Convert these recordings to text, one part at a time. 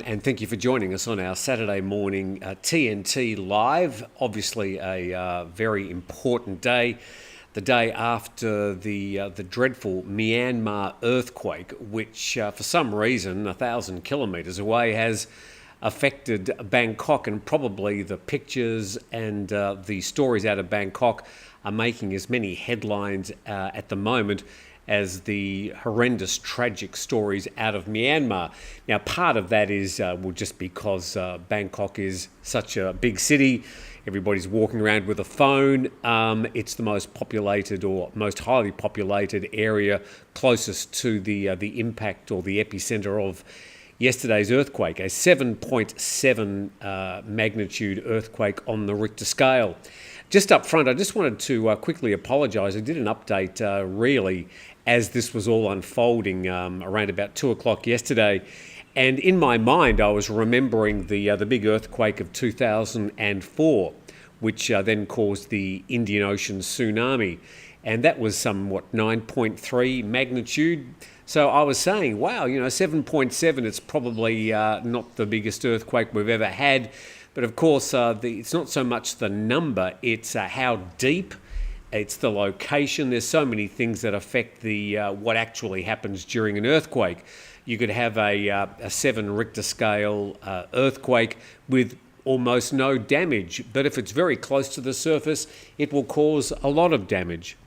and thank you for joining us on our Saturday morning TNT Live. Obviously a very important day, the day after the dreadful Myanmar earthquake, which for some reason 1,000 kilometres away has affected Bangkok, and probably the pictures and the stories out of Bangkok are making as many headlines at the moment as the horrendous, tragic stories out of Myanmar. Now, part of that is, just because Bangkok is such a big city, everybody's walking around with a phone. It's the most populated or most highly populated area closest to the impact or the epicenter of yesterday's earthquake, a 7.7 magnitude earthquake on the Richter scale. Just up front, I just wanted to quickly apologise. I did an update really as this was all unfolding around about 2 o'clock yesterday. And in my mind, I was remembering the big earthquake of 2004, which then caused the Indian Ocean tsunami. And that was somewhat 9.3 magnitude. So I was saying, wow, 7.7, it's probably not the biggest earthquake we've ever had. But of course, it's not so much the number, it's how deep, it's the location. There's so many things that affect the what actually happens during an earthquake. You could have a 7 Richter scale earthquake with almost no damage, but if it's very close to the surface, it will cause a lot of damage.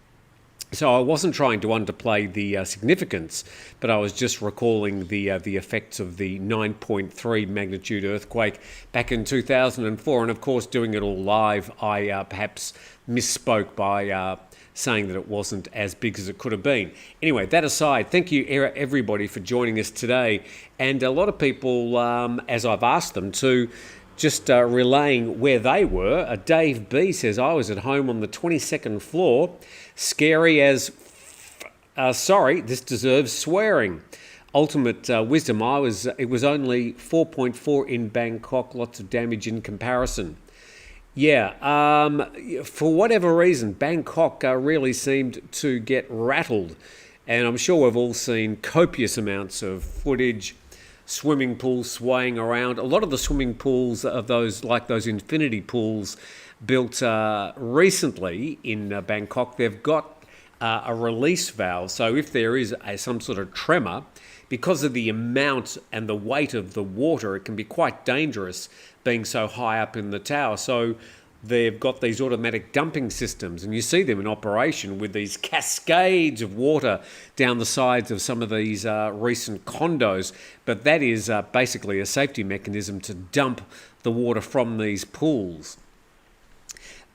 So I wasn't trying to underplay the significance, but I was just recalling the effects of the 9.3 magnitude earthquake back in 2004. And of course, doing it all live, I perhaps misspoke by saying that it wasn't as big as it could have been. Anyway, that aside, thank you everybody for joining us today. And a lot of people, as I've asked them to, just relaying where they were. Dave B says, I was at home on the 22nd floor. Scary as... sorry, this deserves swearing. Ultimate wisdom, it was only 4.4 in Bangkok, lots of damage in comparison. Yeah, for whatever reason, Bangkok really seemed to get rattled. And I'm sure we've all seen copious amounts of footage, swimming pools swaying around. A lot of the swimming pools of those infinity pools built recently in Bangkok, they've got a release valve. So if there is some sort of tremor, because of the amount and the weight of the water, it can be quite dangerous being so high up in the tower. So they've got these automatic dumping systems, and you see them in operation with these cascades of water down the sides of some of these recent condos. But that is basically a safety mechanism to dump the water from these pools.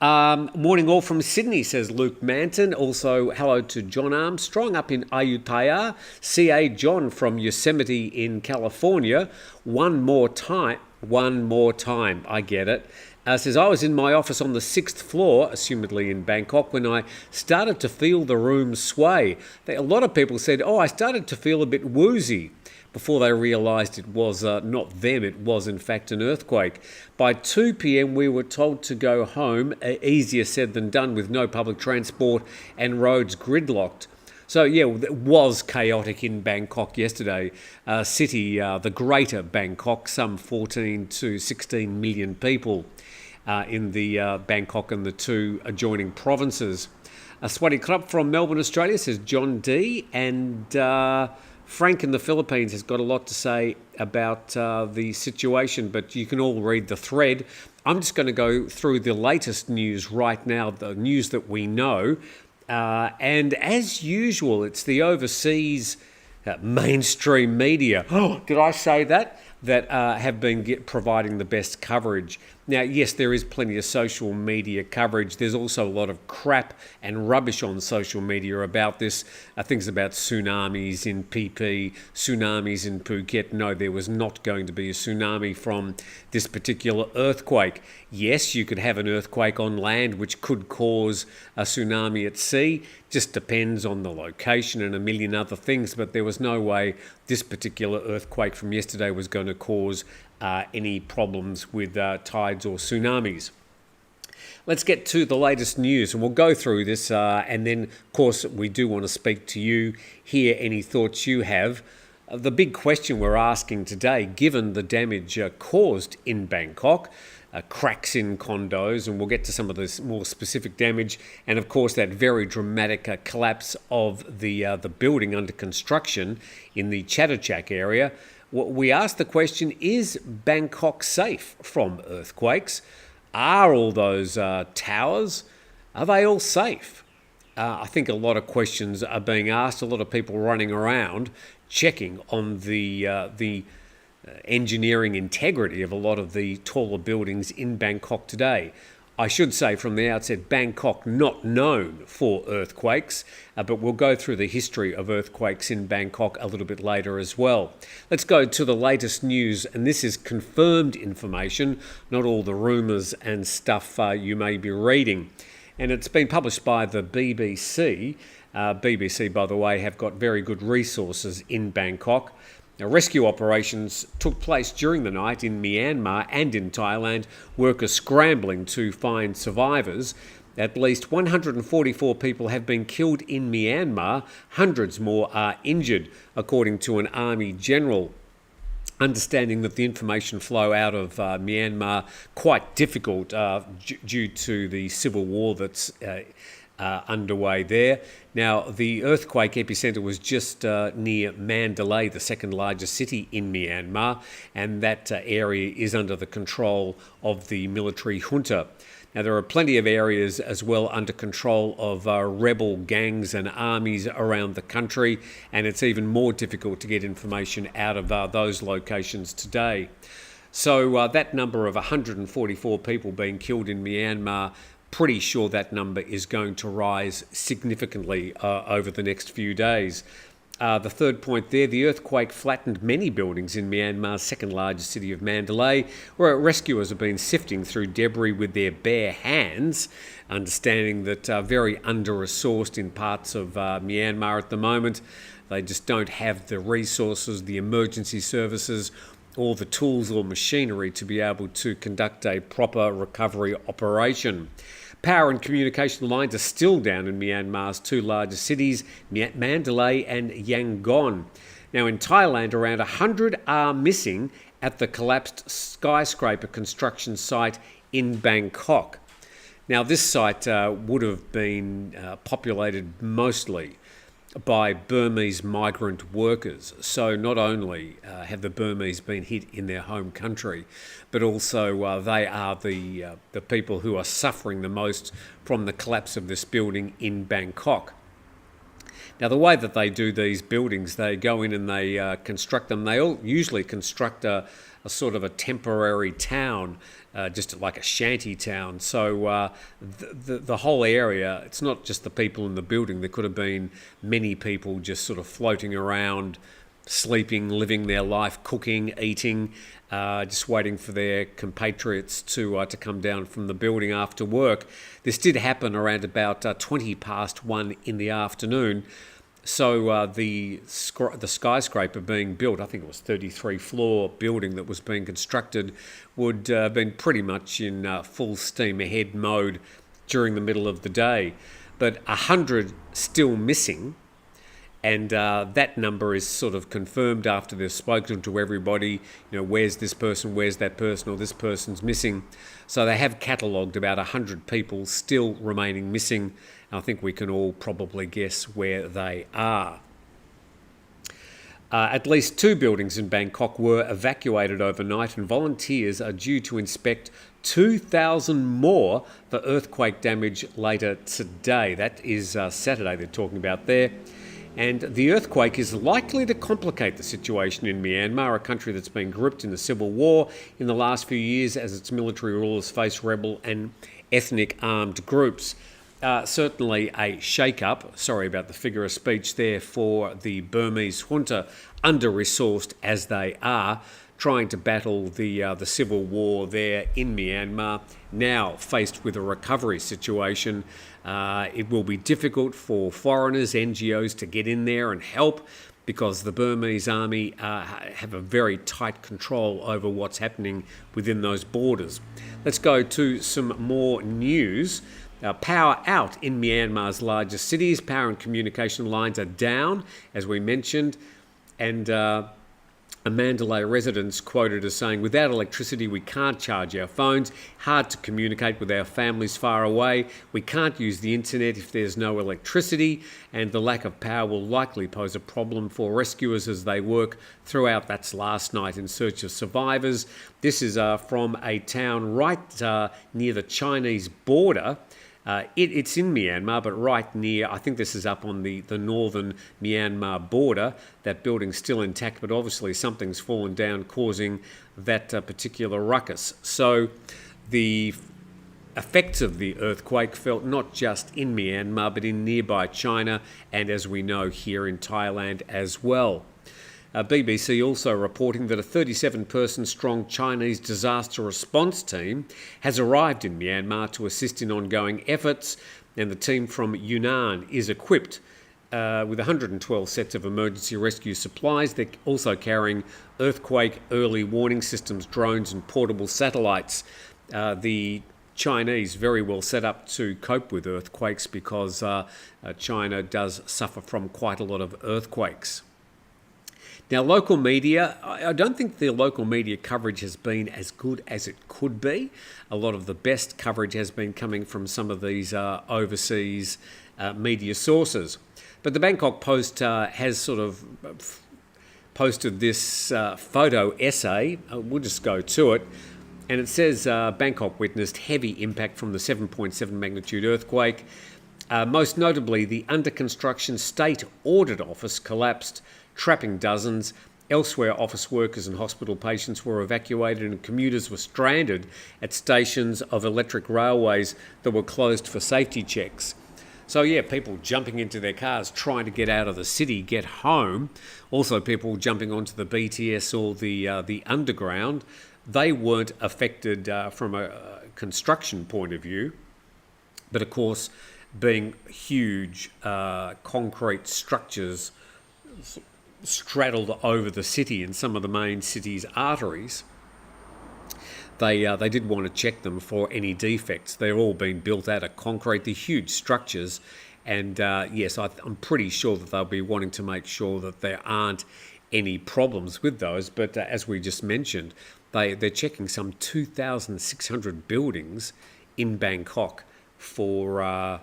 Morning all from Sydney, says Luke Manton. Also, hello to John Armstrong up in Ayutthaya. C.A. John from Yosemite in California. One more time, I get it. Says, I was in my office on the 6th floor, assumedly in Bangkok, when I started to feel the room sway. A lot of people said, I started to feel a bit woozy, before they realised it was not them, it was in fact an earthquake. By 2 p.m. we were told to go home, easier said than done with no public transport and roads gridlocked. So yeah, it was chaotic in Bangkok yesterday. City, the greater Bangkok, some 14 to 16 million people in the Bangkok and the two adjoining provinces. Swati Club from Melbourne, Australia, says John D. And Frank in the Philippines has got a lot to say about the situation, but you can all read the thread. I'm just going to go through the latest news right now, the news that we know. And as usual, it's the overseas mainstream media. Oh, did I say that? That have been providing the best coverage. Now, yes, there is plenty of social media coverage. There's also a lot of crap and rubbish on social media about this. Things about tsunamis in PP, tsunamis in Phuket. No, there was not going to be a tsunami from this particular earthquake. Yes, you could have an earthquake on land which could cause a tsunami at sea. Just depends on the location and a million other things, but there was no way this particular earthquake from yesterday was going to cause any problems with tides or tsunamis. Let's get to the latest news, and we'll go through this, and then, of course, we do want to speak to you, hear any thoughts you have. The big question we're asking today, given the damage caused in Bangkok, cracks in condos, and we'll get to some of this more specific damage, and of course that very dramatic collapse of the building under construction in the Chatuchak area. We ask the question, is Bangkok safe from earthquakes? Are all those towers, are they all safe? I think a lot of questions are being asked, a lot of people running around checking on the engineering integrity of a lot of the taller buildings in Bangkok today. I should say from the outset, Bangkok not known for earthquakes, but we'll go through the history of earthquakes in Bangkok a little bit later as well. Let's go to the latest news, and this is confirmed information, not all the rumours and stuff you may be reading. And it's been published by the BBC. BBC, by the way, have got very good resources in Bangkok. Now, rescue operations took place during the night in Myanmar and in Thailand, workers scrambling to find survivors. At least 144 people have been killed in Myanmar, hundreds more are injured, according to an army general. Understanding that the information flow out of Myanmar quite difficult due to the civil war that's underway there. Now, the earthquake epicenter was just near Mandalay, the second largest city in Myanmar, and that area is under the control of the military junta. Now, there are plenty of areas as well under control of rebel gangs and armies around the country, and it's even more difficult to get information out of those locations today. So that number of 144 people being killed in Myanmar, pretty sure that number is going to rise significantly over the next few days. The third point there, the earthquake flattened many buildings in Myanmar's second largest city of Mandalay, where rescuers have been sifting through debris with their bare hands, understanding that very under-resourced in parts of Myanmar at the moment. They just don't have the resources, the emergency services, or the tools or machinery to be able to conduct a proper recovery operation. Power and communication lines are still down in Myanmar's two largest cities, Mandalay and Yangon. Now in Thailand, around 100 are missing at the collapsed skyscraper construction site in Bangkok. Now this site would have been populated mostly by Burmese migrant workers. So not only have the Burmese been hit in their home country, but also they are the people who are suffering the most from the collapse of this building in Bangkok. Now the way that they do these buildings, they go in and they construct them. They all usually construct a sort of a temporary town, just like a shanty town. So the whole area, it's not just the people in the building. There could have been many people just sort of floating around, sleeping, living their life, cooking, eating, just waiting for their compatriots to come down from the building after work. This did happen around about 20 past 1 in the afternoon. So the skyscraper being built, I think it was 33-floor building that was being constructed, would have been pretty much in full steam ahead mode during the middle of the day. But 100 still missing, and that number is sort of confirmed after they've spoken to everybody. You know, where's this person, where's that person, or this person's missing. So they have catalogued about 100 people still remaining missing. I think we can all probably guess where they are. At least 2 buildings in Bangkok were evacuated overnight, and volunteers are due to inspect 2,000 more for earthquake damage later today. That is Saturday they're talking about there. And the earthquake is likely to complicate the situation in Myanmar, a country that's been gripped in the civil war in the last few years as its military rulers face rebel and ethnic armed groups. Certainly a shake-up, sorry about the figure of speech there, for the Burmese junta, under-resourced as they are, trying to battle the civil war there in Myanmar, now faced with a recovery situation. It will be difficult for foreigners, NGOs to get in there and help, because the Burmese army have a very tight control over what's happening within those borders. Let's go to some more news. Power out in Myanmar's largest cities. Power and communication lines are down, as we mentioned. And a Mandalay resident quoted as saying, "Without electricity, we can't charge our phones, hard to communicate with our families far away, we can't use the internet if there's no electricity, and the lack of power will likely pose a problem for rescuers as they work throughout." That's last night in search of survivors. This is from a town right near the Chinese border. It's in Myanmar, but right near, I think this is up on the northern Myanmar border. That building's still intact, but obviously something's fallen down, causing that particular ruckus. So the effects of the earthquake felt not just in Myanmar, but in nearby China, and as we know, here in Thailand as well. BBC also reporting that a 37-person strong Chinese disaster response team has arrived in Myanmar to assist in ongoing efforts, and the team from Yunnan is equipped with 112 sets of emergency rescue supplies. They're also carrying earthquake early warning systems, drones and portable satellites. The Chinese very well set up to cope with earthquakes because China does suffer from quite a lot of earthquakes. Now, local media, I don't think the local media coverage has been as good as it could be. A lot of the best coverage has been coming from some of these overseas media sources. But the Bangkok Post has sort of posted this photo essay. We'll just go to it. And it says Bangkok witnessed heavy impact from the 7.7 magnitude earthquake. Most notably, the under construction state audit office collapsed, trapping dozens. Elsewhere, office workers and hospital patients were evacuated, and commuters were stranded at stations of electric railways that were closed for safety checks. So yeah, people jumping into their cars trying to get out of the city, get home. Also people jumping onto the BTS or the underground. They weren't affected from a construction point of view. But of course, being huge concrete structures straddled over the city and some of the main city's arteries, they did want to check them for any defects. They're all been built out of concrete, the huge structures, and yes, I'm pretty sure that they'll be wanting to make sure that there aren't any problems with those. But as we just mentioned, they're checking some 2,600 buildings in Bangkok for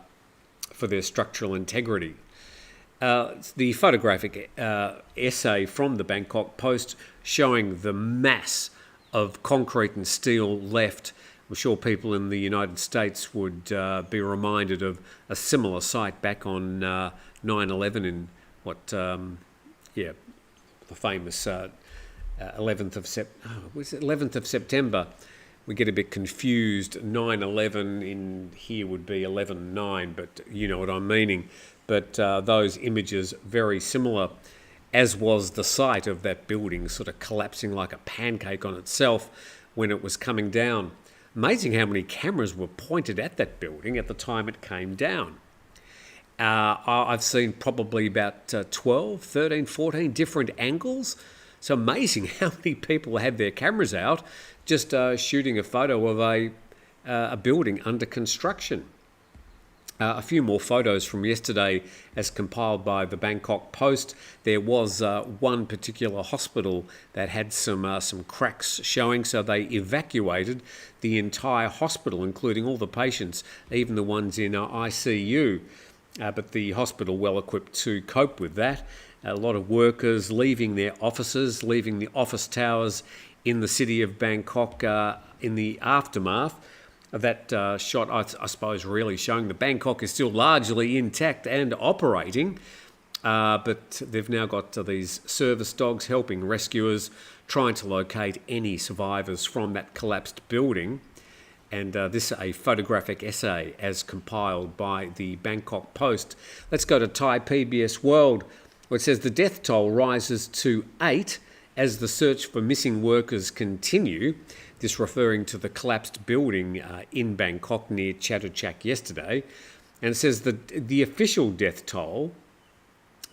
their structural integrity. The photographic essay from the Bangkok Post showing the mass of concrete and steel left. I'm sure people in the United States would be reminded of a similar site back on 9/11 in the famous 11th of September. We get a bit confused. 9/11 in here would be 11/9, but you know what I'm meaning. But those images very similar, as was the site of that building sort of collapsing like a pancake on itself when it was coming down. Amazing how many cameras were pointed at that building at the time it came down. I've seen probably about 12, 13, 14 different angles. So amazing how many people had their cameras out just shooting a photo of a building under construction. A few more photos from yesterday as compiled by the Bangkok Post. There was one particular hospital that had some cracks showing, so they evacuated the entire hospital, including all the patients, even the ones in ICU. But the hospital well equipped to cope with that. A lot of workers leaving their offices, leaving the office towers in the city of Bangkok in the aftermath. That shot, I suppose, really showing that Bangkok is still largely intact and operating, but they've now got these service dogs helping rescuers, trying to locate any survivors from that collapsed building. And this is a photographic essay as compiled by the Bangkok Post. Let's go to Thai PBS World, where it says the death toll rises to 8 as the search for missing workers continue. This referring to the collapsed building in Bangkok near Chatuchak yesterday. And it says that the official death toll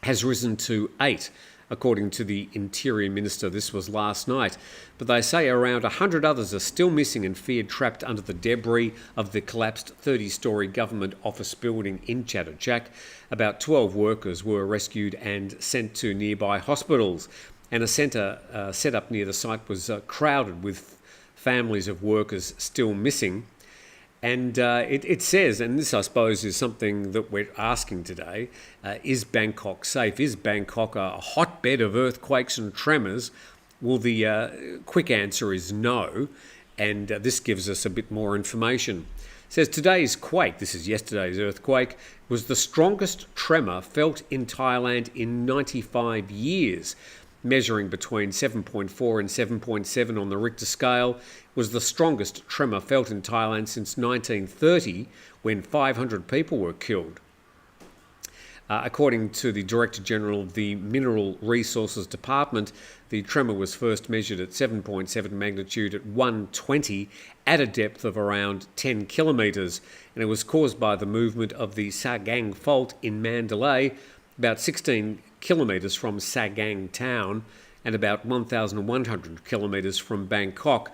has risen to 8 according to the Interior Minister. This was last night. But they say around 100 others are still missing and feared trapped under the debris of the collapsed 30-storey government office building in Chatuchak. About 12 workers were rescued and sent to nearby hospitals. And a centre set up near the site was crowded with families of workers still missing. And it says, and this I suppose is something that we're asking today, is Bangkok safe? Is Bangkok a hotbed of earthquakes and tremors? Well, the quick answer is no, and this gives us a bit more information. It says today's quake, this is yesterday's earthquake, was the strongest tremor felt in Thailand in 95 years. Measuring between 7.4 and 7.7 on the Richter scale, was the strongest tremor felt in Thailand since 1930, when 500 people were killed. According to the Director General of the Mineral Resources Department, the tremor was first measured at 7.7 magnitude at 1:20 at a depth of around 10 kilometres, and it was caused by the movement of the Sagang Fault in Mandalay, about 16 kilometres from Sagang town and about 1,100 kilometres from Bangkok.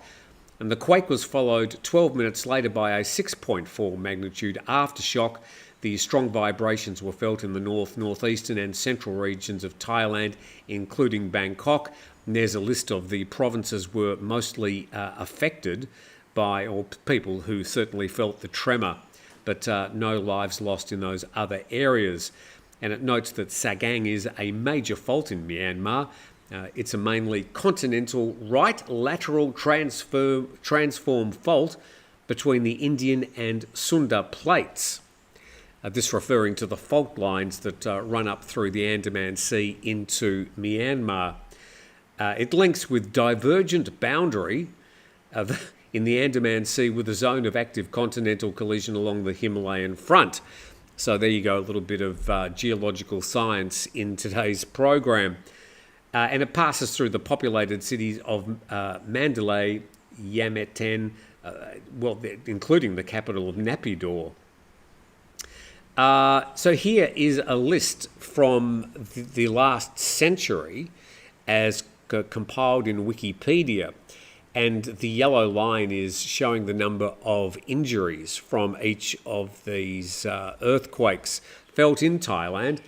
And the quake was followed 12 minutes later by a 6.4 magnitude aftershock. The strong vibrations were felt in the north, northeastern and central regions of Thailand, including Bangkok. And there's a list of the provinces were mostly affected by, or people who certainly felt the tremor, but no lives lost in those other areas. And it notes that Sagang is a major fault in Myanmar. It's a mainly continental right lateral transform fault between the Indian and Sunda plates. This referring to the fault lines that run up through the Andaman Sea into Myanmar. It links with divergent boundary in the Andaman Sea with a zone of active continental collision along the Himalayan front. So there you go, a little bit of geological science in today's program. And it passes through the populated cities of Mandalay, Yameten, including the capital of Naypyidaw. So here is a list from the last century as compiled in Wikipedia. And the yellow line is showing the number of injuries from each of these earthquakes felt in Thailand.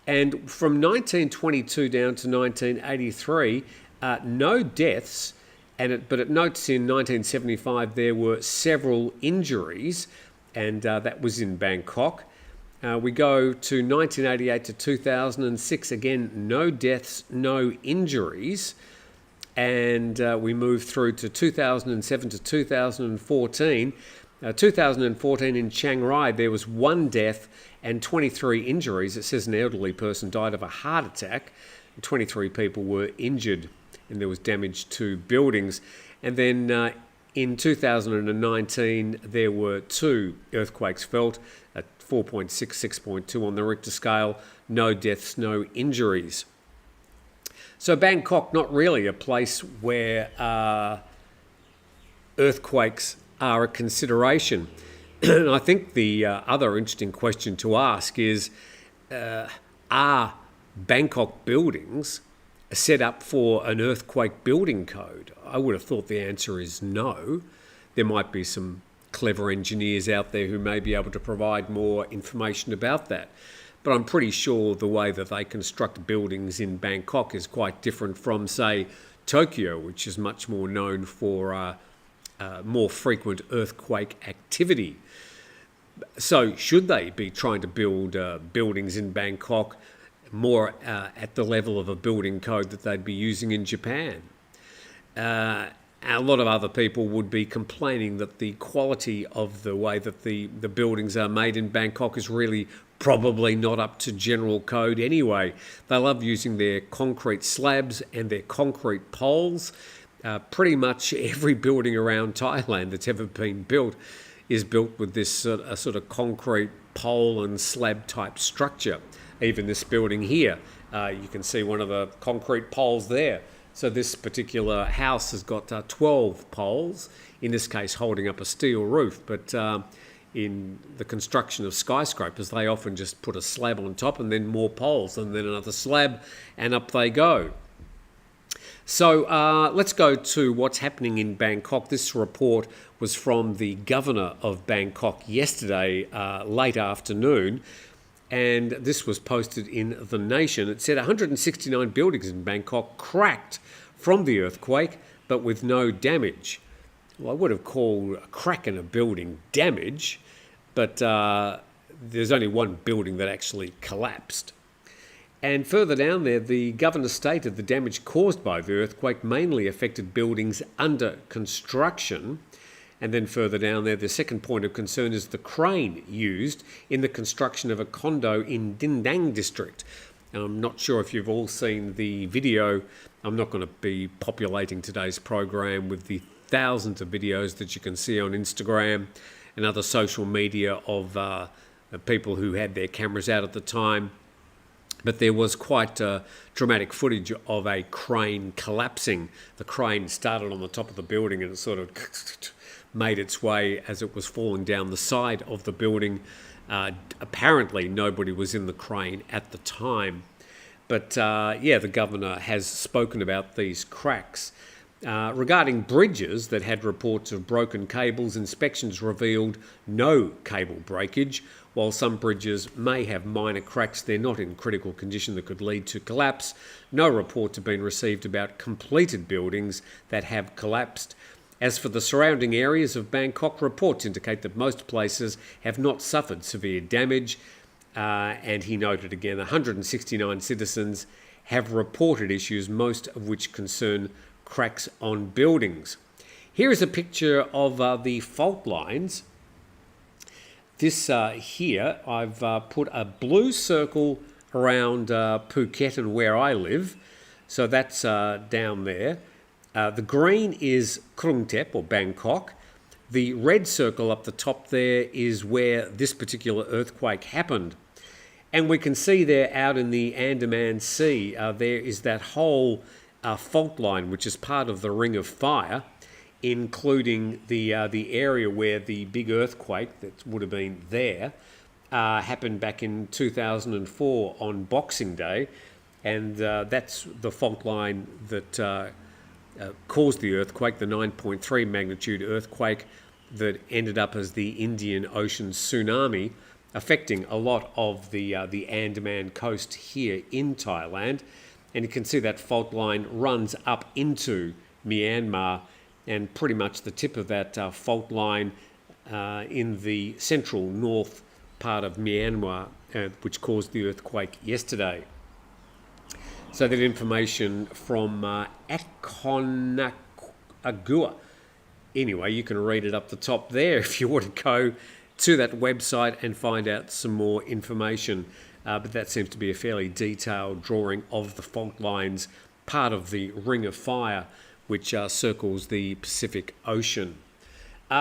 And from 1922 down to 1983, no deaths, but it notes in 1975 there were several injuries, and that was in Bangkok. We go to 1988 to 2006, again, no deaths, no injuries. And we move through to 2007 to 2014. 2014 in Chiang Rai, there was 1 death and 23 injuries. It says an elderly person died of a heart attack. 23 people were injured, and there was damage to buildings. And then in 2019, there were 2 earthquakes felt at 4.6, 6.2 on the Richter scale. No deaths, no injuries. So Bangkok, not really a place where earthquakes are a consideration. And I think the other interesting question to ask is, are Bangkok buildings set up for an earthquake building code? I would have thought the answer is no. There might be some clever engineers out there who may be able to provide more information about that. But I'm pretty sure the way that they construct buildings in Bangkok is quite different from, say, Tokyo, which is much more known for more frequent earthquake activity. So should they be trying to build buildings in Bangkok more at the level of a building code that they'd be using in Japan? A lot of other people would be complaining that the quality of the way that the buildings are made in Bangkok is really probably not up to general code anyway. They love using their concrete slabs and their concrete poles. Pretty much every building around Thailand that's ever been built is built with this sort of concrete pole and slab type structure. Even this building here, you can see one of the concrete poles there. So this particular house has got 12 poles, in this case holding up a steel roof. But in the construction of skyscrapers. They often just put a slab on top and then more poles and then another slab, and up they go. So let's go to what's happening in Bangkok. This report was from the governor of Bangkok yesterday, late afternoon, and this was posted in The Nation. It said 169 buildings in Bangkok cracked from the earthquake, but with no damage. Well, I would have called a crack in a building damage, but there's only one building that actually collapsed. And further down there, the governor stated the damage caused by the earthquake mainly affected buildings under construction. And then further down there, the second point of concern is the crane used in the construction of a condo in Dindang district. And I'm not sure if you've all seen the video. I'm not going to be populating today's program with the thousands of videos that you can see on Instagram and other social media of people who had their cameras out at the time. But there was quite dramatic footage of a crane collapsing. The crane started on the top of the building and it sort of made its way as it was falling down the side of the building. Apparently nobody was in the crane at the time. But the governor has spoken about these cracks. Regarding bridges that had reports of broken cables, inspections revealed no cable breakage. While some bridges may have minor cracks, they're not in critical condition that could lead to collapse. No reports have been received about completed buildings that have collapsed. As for the surrounding areas of Bangkok, reports indicate that most places have not suffered severe damage. And he noted again, 169 citizens have reported issues, most of which concern cracks on buildings. Here is a picture of the fault lines. This here, I've put a blue circle around Phuket and where I live. So that's down there. The green is Krungthep or Bangkok. The red circle up the top there is where this particular earthquake happened. And we can see there out in the Andaman Sea, there is that whole fault line, which is part of the Ring of Fire, including the area where the big earthquake that would have been there happened back in 2004 on Boxing Day. And that's the fault line that caused the earthquake, the 9.3 magnitude earthquake that ended up as the Indian Ocean tsunami, affecting a lot of the Andaman coast here in Thailand. And you can see that fault line runs up into Myanmar, and pretty much the tip of that fault line in the central north part of Myanmar, which caused the earthquake yesterday. So that information from Akonagua. Anyway, you can read it up the top there if you want to go to that website and find out some more information. But that seems to be a fairly detailed drawing of the fault lines, part of the Ring of Fire, which circles the Pacific Ocean.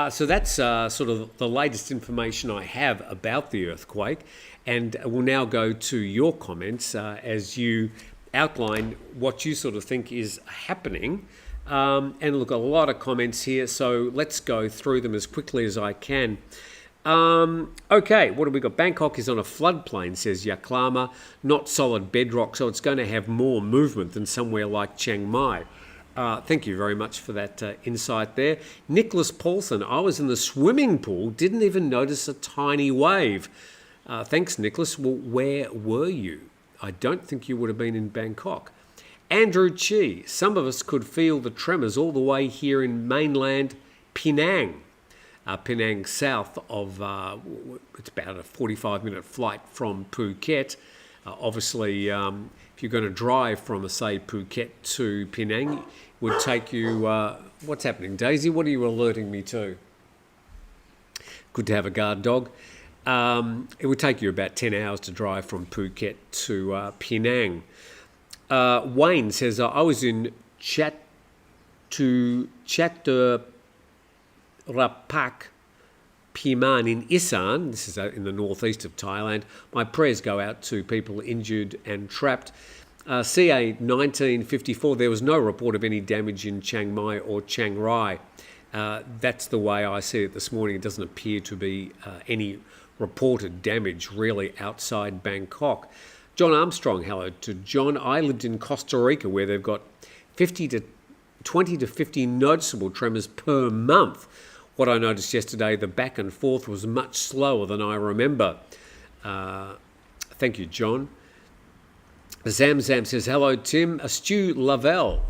So that's sort of the latest information I have about the earthquake. And we'll now go to your comments as you outline what you sort of think is happening. And look, a lot of comments here, so let's go through them as quickly as I can. Okay, what have we got? Bangkok is on a floodplain, says Yaklama, not solid bedrock, so it's going to have more movement than somewhere like Chiang Mai. Thank you very much for that insight there. Nicholas Paulson, I was in the swimming pool, didn't even notice a tiny wave. Thanks, Nicholas. Well, where were you? I don't think you would have been in Bangkok. Andrew Chi, some of us could feel the tremors all the way here in mainland Penang. Penang south of, it's about a 45-minute flight from Phuket. Obviously, if you're going to drive from, say, Phuket to Penang, it would take you, what's happening, Daisy? What are you alerting me to? Good to have a guard dog. It would take you about 10 hours to drive from Phuket to Penang. Wayne says, I was in Chaturrapak Piman in Isan, this is in the northeast of Thailand. My prayers go out to people injured and trapped. CA 1954, there was no report of any damage in Chiang Mai or Chiang Rai. That's the way I see it this morning. It doesn't appear to be any reported damage really outside Bangkok. John Armstrong, hello to John. I lived in Costa Rica where they've got 20 to 50 noticeable tremors per month. What I noticed yesterday, the back and forth was much slower than I remember. Thank you, John. Zamzam says, hello, Tim. Stu Lovell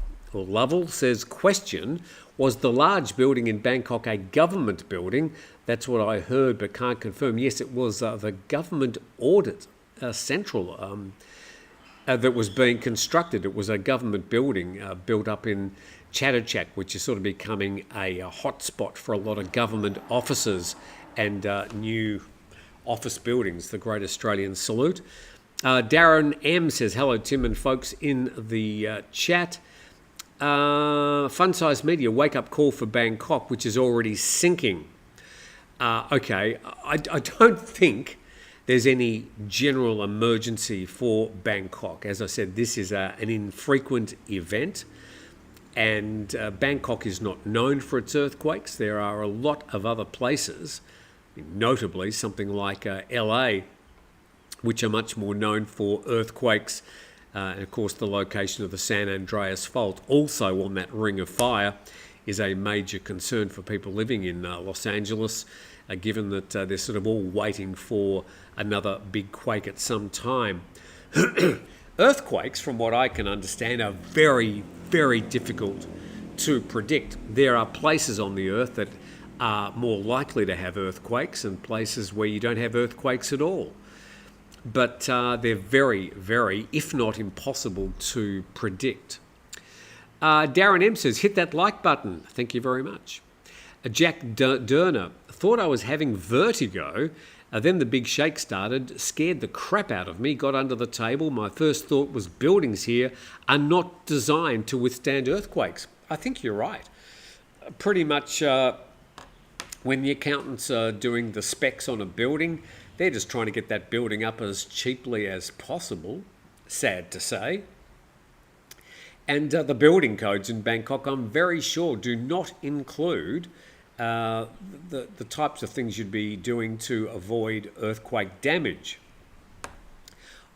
says, question, was the large building in Bangkok a government building? That's what I heard, but can't confirm. Yes, it was the government audit central that was being constructed. It was a government building built up in Chatuchak, which is sort of becoming a hotspot for a lot of government offices and new office buildings. The Great Australian Salute. Darren M says, hello, Tim and folks in the chat. Fun Size Media, wake-up call for Bangkok, which is already sinking. Okay, I don't think there's any general emergency for Bangkok. As I said, this is an infrequent event, and Bangkok is not known for its earthquakes. There are a lot of other places, notably something like LA, which are much more known for earthquakes. And of course, the location of the San Andreas Fault, also on that ring of fire, is a major concern for people living in Los Angeles, given that they're sort of all waiting for another big quake at some time. Earthquakes, from what I can understand, are very, very difficult to predict. There are places on the earth that are more likely to have earthquakes and places where you don't have earthquakes at all. But they're very, very, if not impossible, to predict. Darren M says, hit that like button. Thank you very much. Jack Derner, thought I was having vertigo. Then the big shake started, scared the crap out of me, got under the table. My first thought was buildings here are not designed to withstand earthquakes. I think you're right. Pretty much when the accountants are doing the specs on a building, they're just trying to get that building up as cheaply as possible, sad to say. And the building codes in Bangkok, I'm very sure, do not include the types of things you'd be doing to avoid earthquake damage.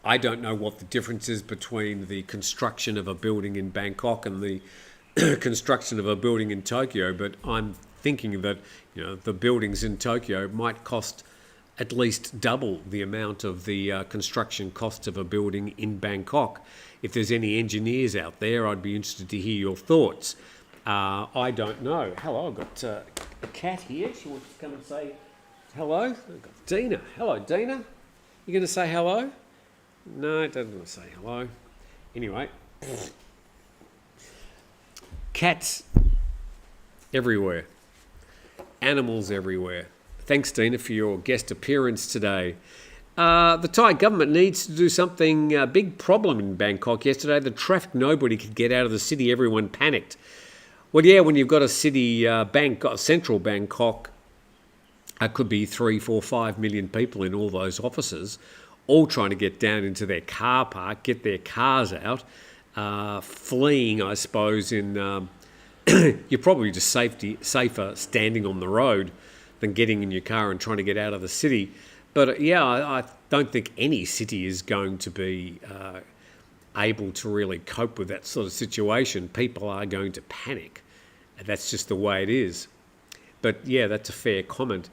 I don't know what the difference is between the construction of a building in Bangkok and the construction of a building in Tokyo, but I'm thinking that the buildings in Tokyo might cost at least double the amount of the construction costs of a building in Bangkok. If there's any engineers out there, I'd be interested to hear your thoughts. I don't know. Hello, I've got a cat here. She wants to come and say hello. I've got Dina. Hello, Dina. You going to say hello? No, it doesn't want to say hello. Anyway. Cats everywhere. Animals everywhere. Thanks, Dina, for your guest appearance today. The Thai government needs to do something. Big problem in Bangkok yesterday. The traffic, nobody could get out of the city. Everyone panicked. Well, yeah, when you've got a city, central Bangkok, could be 3, 4, 5 million people in all those offices, all trying to get down into their car park, get their cars out, fleeing, I suppose, in... you're probably just safer standing on the road than getting in your car and trying to get out of the city. But I don't think any city is going to be able to really cope with that sort of situation. People are going to panic. That's just the way it is. But yeah, that's a fair comment.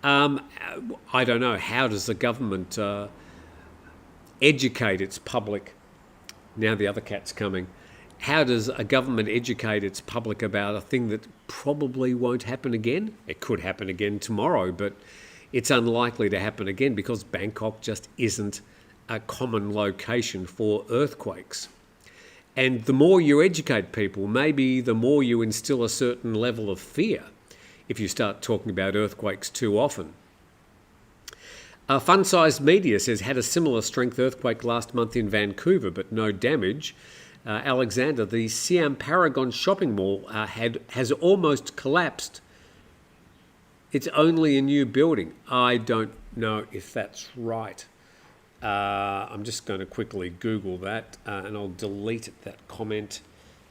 I don't know, how does the government educate its public? Now the other cat's coming. How does a government educate its public about a thing that probably won't happen again? It could happen again tomorrow, but it's unlikely to happen again because Bangkok just isn't a common location for earthquakes. And the more you educate people, maybe the more you instill a certain level of fear if you start talking about earthquakes too often. Fun-Sized Media says, had a similar strength earthquake last month in Vancouver, but no damage. Alexander, the Siam Paragon shopping mall has almost collapsed. It's only a new building. I don't know if that's right. I'm just going to quickly Google that and I'll delete that comment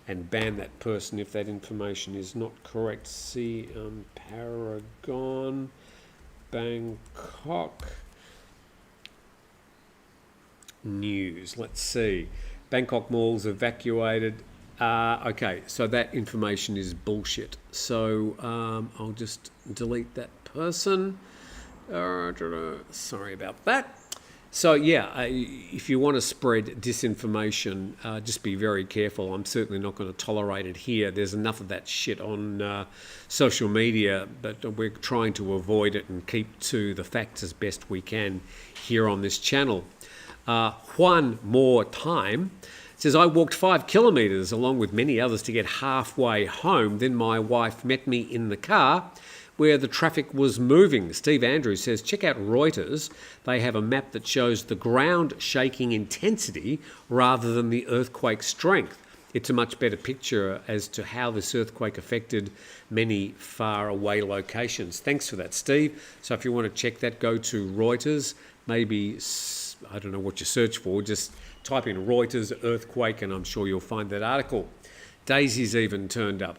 and ban that person if that information is not correct. See Paragon, Bangkok news. Let's see. Bangkok malls evacuated. Okay, so that information is bullshit. So I'll just delete that person. Sorry about that. So yeah, if you want to spread disinformation, just be very careful. I'm certainly not going to tolerate it here. There's enough of that shit on social media, but we're trying to avoid it and keep to the facts as best we can here on this channel. One more time says, I walked 5 kilometres along with many others to get halfway home. Then my wife met me in the car where the traffic was moving. Steve Andrews says, check out Reuters. They have a map that shows the ground shaking intensity rather than the earthquake strength. It's a much better picture as to how this earthquake affected many far away locations. Thanks for that, Steve. So if you want to check that, go to Reuters. Maybe, I don't know what you search for, just type in Reuters earthquake and I'm sure you'll find that article. Daisy's even turned up.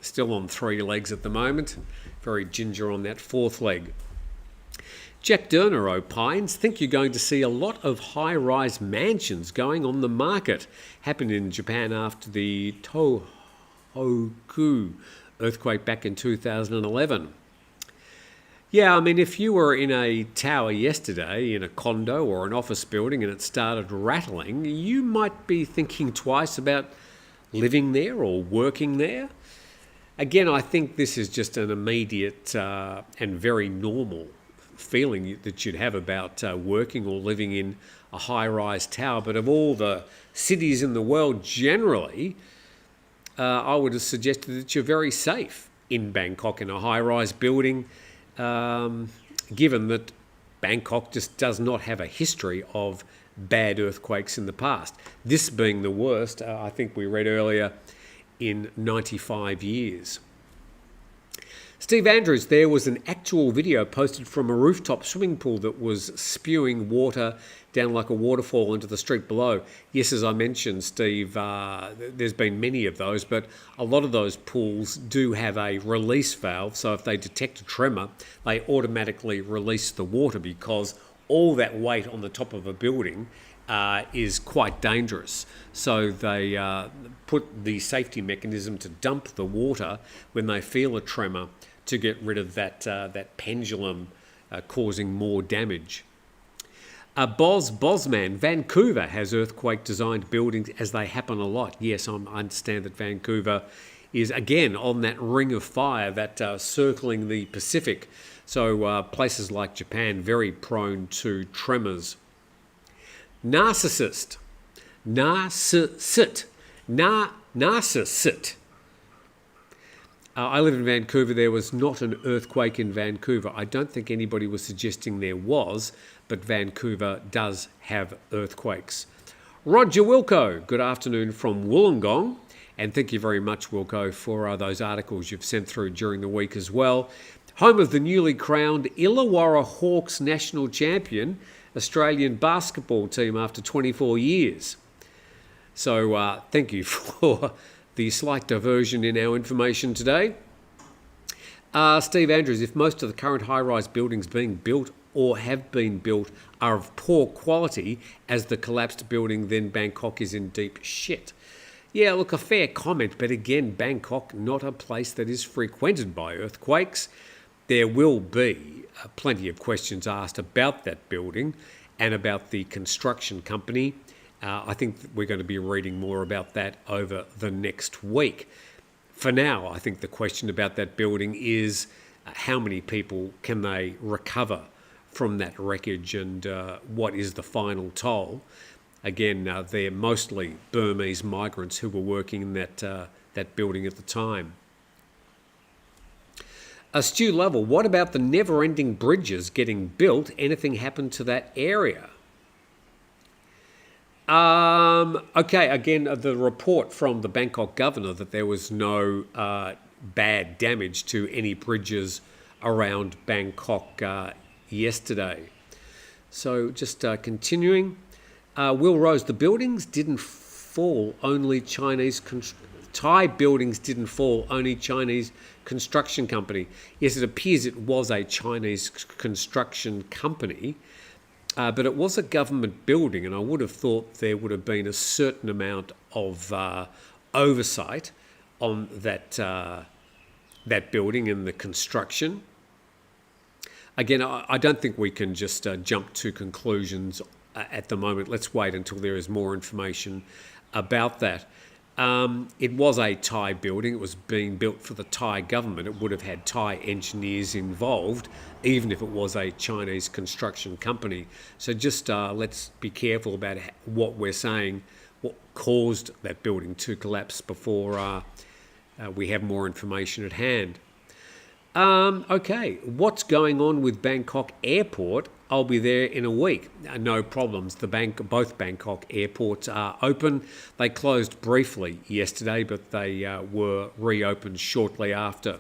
Still on 3 legs at the moment. Very ginger on that 4th leg. Jack Derner opines, think you're going to see a lot of high-rise mansions going on the market. Happened in Japan after the Tohoku earthquake back in 2011. Yeah, I mean, if you were in a tower yesterday, in a condo or an office building, and it started rattling, you might be thinking twice about living there or working there. Again, I think this is just an immediate and very normal feeling that you'd have about working or living in a high-rise tower. But of all the cities in the world generally, I would have suggested that you're very safe in Bangkok in a high-rise building, given that Bangkok just does not have a history of bad earthquakes in the past. This being the worst, I think we read earlier, in 95 years. Steve Andrews, there was an actual video posted from a rooftop swimming pool that was spewing water down like a waterfall into the street below. Yes, as I mentioned, Steve, there's been many of those, but a lot of those pools do have a release valve, so if they detect a tremor, they automatically release the water because all that weight on the top of a building is quite dangerous. So they put the safety mechanism to dump the water when they feel a tremor to get rid of that pendulum causing more damage. Bosman, Vancouver has earthquake-designed buildings as they happen a lot. Yes, I understand that Vancouver is, again, on that ring of fire, that circling the Pacific. So places like Japan, very prone to tremors. Narcissist. I live in Vancouver. There was not an earthquake in Vancouver. I don't think anybody was suggesting there was, but Vancouver does have earthquakes. Roger Wilco, good afternoon from Wollongong. And thank you very much, Wilco, for those articles you've sent through during the week as well. Home of the newly crowned Illawarra Hawks national champion, Australian basketball team after 24 years. So thank you for the slight diversion in our information today. Steve Andrews, if most of the current high-rise buildings being built or have been built are of poor quality as the collapsed building, then Bangkok is in deep shit. Yeah, look, a fair comment, but again, Bangkok, not a place that is frequented by earthquakes. There will be plenty of questions asked about that building and about the construction company. I think we're going to be reading more about that over the next week. For now, I think the question about that building is how many people can they recover from that wreckage and what is the final toll. Again, they're mostly Burmese migrants who were working in that building at the time. Stu Lovell, what about the never-ending bridges getting built? Anything happened to that area? Okay, again, the report from the Bangkok governor that there was no bad damage to any bridges around Bangkok yesterday. So just continuing. Will Rose, the buildings didn't fall, only Thai buildings didn't fall, only Chinese construction company. Yes, it appears it was a Chinese construction company, but it was a government building, and I would have thought there would have been a certain amount of oversight on that building and the construction. Again, I don't think we can just jump to conclusions at the moment. Let's wait until there is more information about that. It was a Thai building. It was being built for the Thai government. It would have had Thai engineers involved, even if it was a Chinese construction company. So just let's be careful about what we're saying, what caused that building to collapse before we have more information at hand. Okay, what's going on with Bangkok Airport? I'll be there in a week. No problems. Both Bangkok airports are open. They closed briefly yesterday, but they were reopened shortly after.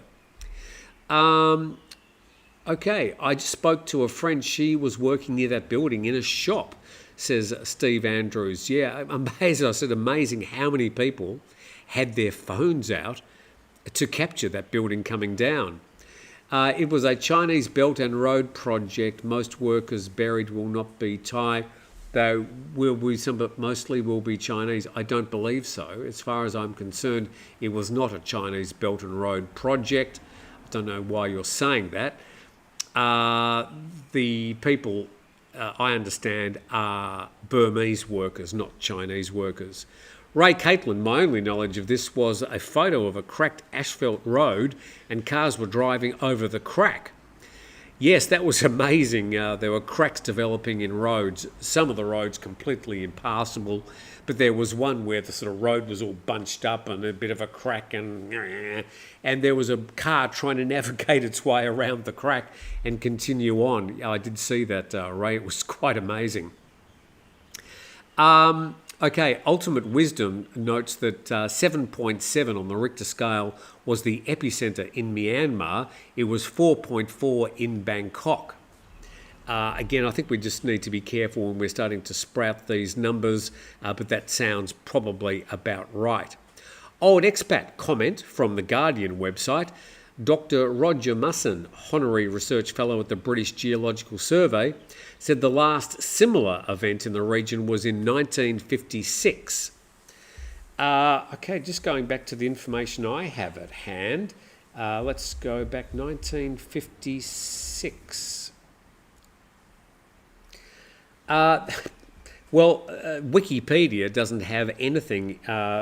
Okay, I just spoke to a friend. She was working near that building in a shop, says Steve Andrews. Yeah, amazing. I said, amazing how many people had their phones out to capture that building coming down. It was a Chinese Belt and Road project. Most workers buried will not be Thai, though but mostly will be Chinese. I don't believe so. As far as I'm concerned, it was not a Chinese Belt and Road project. I don't know why you're saying that. The people, I understand, are Burmese workers, not Chinese workers. Ray Caitlin, my only knowledge of this was a photo of a cracked asphalt road and cars were driving over the crack. Yes, that was amazing. There were cracks developing in roads, some of the roads completely impassable, but there was one where the sort of road was all bunched up and a bit of a crack, and there was a car trying to navigate its way around the crack and continue on. I did see that, Ray. It was quite amazing. Okay, Ultimate Wisdom notes that 7.7 on the Richter scale was the epicenter in Myanmar. It was 4.4 in Bangkok. Again, I think we just need to be careful when we're starting to sprout these numbers, but that sounds probably about right. Old expat comment from the Guardian website. Dr. Roger Musson, Honorary Research Fellow at the British Geological Survey, said the last similar event in the region was in 1956. Okay, just going back to the information I have at hand. Let's go back 1956. Wikipedia doesn't have anything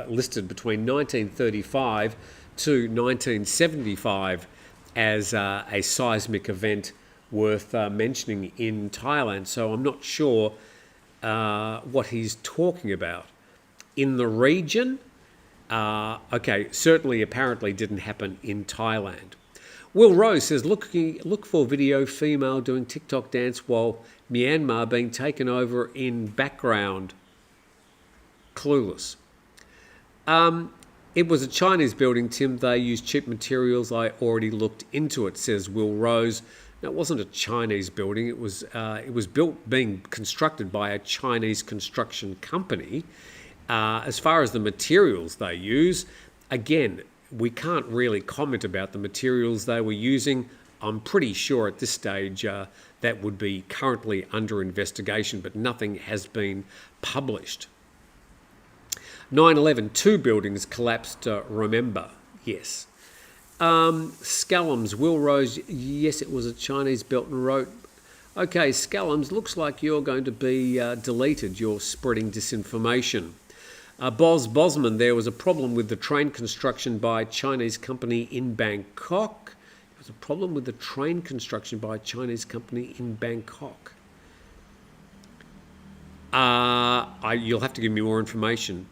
listed between 1935 to 1975 as a seismic event worth mentioning in Thailand. So I'm not sure what he's talking about. In the region, okay, certainly apparently didn't happen in Thailand. Will Rose says, look for video female doing TikTok dance while Myanmar being taken over in background. Clueless. It was a Chinese building, Tim. They used cheap materials. I already looked into it, says Will Rose. No, it wasn't a Chinese building. It was being constructed by a Chinese construction company. As far as the materials they use, again, we can't really comment about the materials they were using. I'm pretty sure at this stage that would be currently under investigation, but nothing has been published. 9/11, 2 buildings collapsed, remember. Yes. Scallums, Will Rose, yes, it was a Chinese Belt and Road. Okay, Scallums, looks like you're going to be deleted. You're spreading disinformation. Bosman, there was a problem with the train construction by a Chinese company in Bangkok. There was a problem with the train construction by a Chinese company in Bangkok. You'll have to give me more information.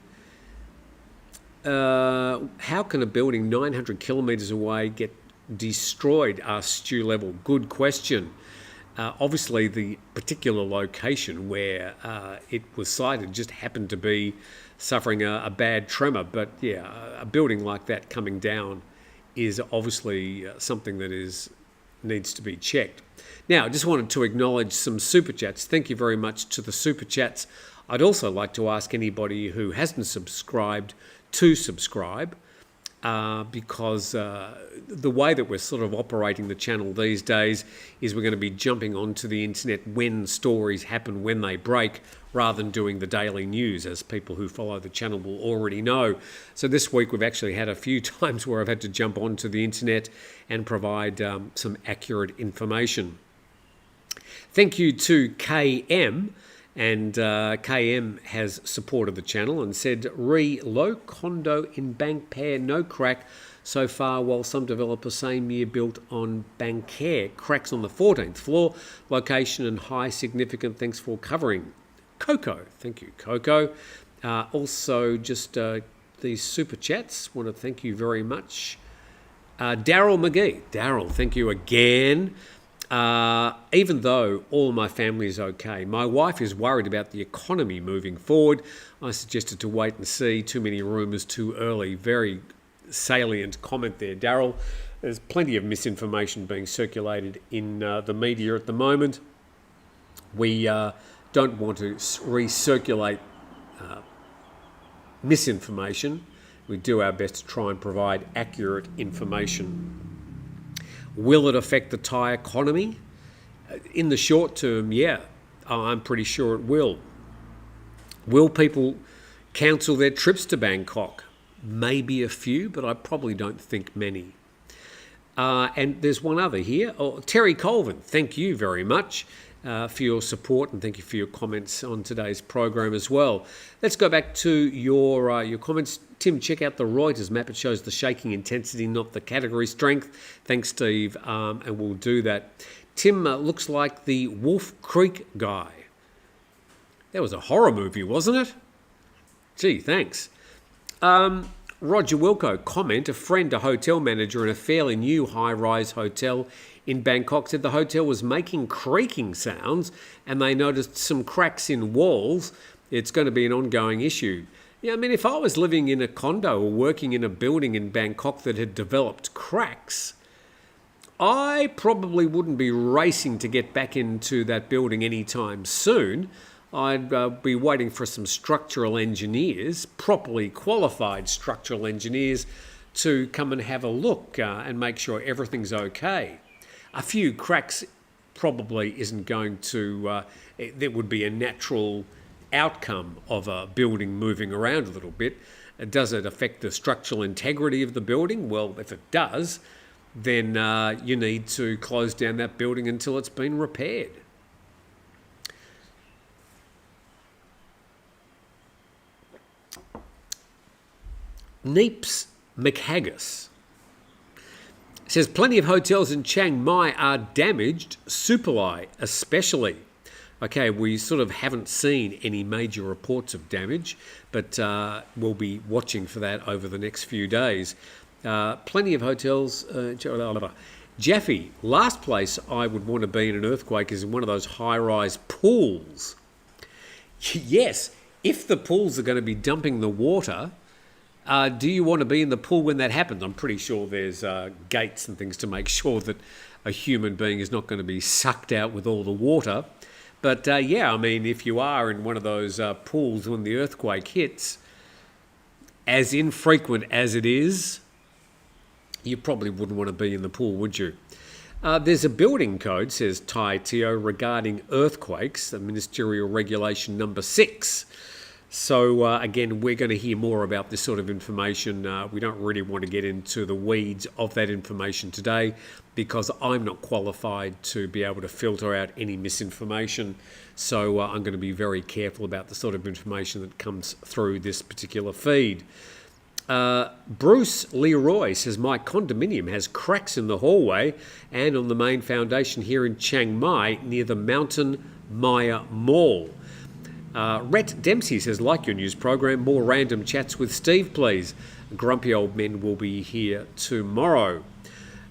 How can a building 900 kilometres away get destroyed? Asked Stu Level. Good question. Obviously, the particular location where it was sited just happened to be suffering a bad tremor. But yeah, a building like that coming down is obviously something that needs to be checked. Now, I just wanted to acknowledge some super chats. Thank you very much to the super chats. I'd also like to ask anybody who hasn't subscribed to subscribe, because the way that we're sort of operating the channel these days is we're going to be jumping onto the internet when stories happen, when they break, rather than doing the daily news, as people who follow the channel will already know. So this week we've actually had a few times where I've had to jump onto the internet and provide some accurate information. Thank you to KM. And KM has supported the channel and said, low condo in Bangkok, no crack so far, while some developer same year built on Bangkok. Cracks on the 14th floor, location and high significant. Thanks for covering. Coco, thank you, Coco. Also, just these super chats, want to thank you very much. Daryl McGee, Daryl, thank you again. Even though all my family is okay, my wife is worried about the economy moving forward. I suggested to wait and see. Too many rumours too early. Very salient comment there, Daryl. There's plenty of misinformation being circulated in the media at the moment. We don't want to recirculate misinformation. We do our best to try and provide accurate information. Will it affect the Thai economy? In the short term, yeah, I'm pretty sure it will. Will people cancel their trips to Bangkok? Maybe a few, but I probably don't think many. And there's one other here. Terry Colvin, thank you very much for your support, and thank you for your comments on today's program as well. Let's go back to your comments. Tim, check out the Reuters map. It shows the shaking intensity, not the category strength. Thanks, Steve, and we'll do that. Tim looks like the Wolf Creek guy. That was a horror movie, wasn't it? Gee, thanks. Roger Wilco, comment, a friend, a hotel manager in a fairly new high-rise hotel in Bangkok, said the hotel was making creaking sounds and they noticed some cracks in walls. It's going to be an ongoing issue. Yeah, I mean, if I was living in a condo or working in a building in Bangkok that had developed cracks, I probably wouldn't be racing to get back into that building anytime soon. I'd be waiting for some structural engineers, properly qualified structural engineers, to come and have a look and make sure everything's okay. A few cracks probably isn't going to, there would be a natural outcome of a building moving around a little bit. Does it affect the structural integrity of the building? Well, if it does, then you need to close down that building until it's been repaired. Neeps McHaggis says plenty of hotels in Chiang Mai are damaged, Supalai especially. Okay, we sort of haven't seen any major reports of damage, but we'll be watching for that over the next few days. Plenty of hotels. Jeffy, last place I would want to be in an earthquake is in one of those high-rise pools. Yes, if the pools are going to be dumping the water, do you want to be in the pool when that happens? I'm pretty sure there's gates and things to make sure that a human being is not going to be sucked out with all the water. But yeah, I mean, if you are in one of those pools when the earthquake hits, as infrequent as it is, you probably wouldn't want to be in the pool, would you? There's a building code, says Tai Teo, regarding earthquakes, the Ministerial Regulation number 6. So again, we're going to hear more about this sort of information. We don't really want to get into the weeds of that information today because I'm not qualified to be able to filter out any misinformation. So I'm going to be very careful about the sort of information that comes through this particular feed. Bruce Leroy says, my condominium has cracks in the hallway and on the main foundation here in Chiang Mai near the Mountain Maya Mall. Rhett Dempsey says, like your news program, more random chats with Steve, please. Grumpy Old Men will be here tomorrow.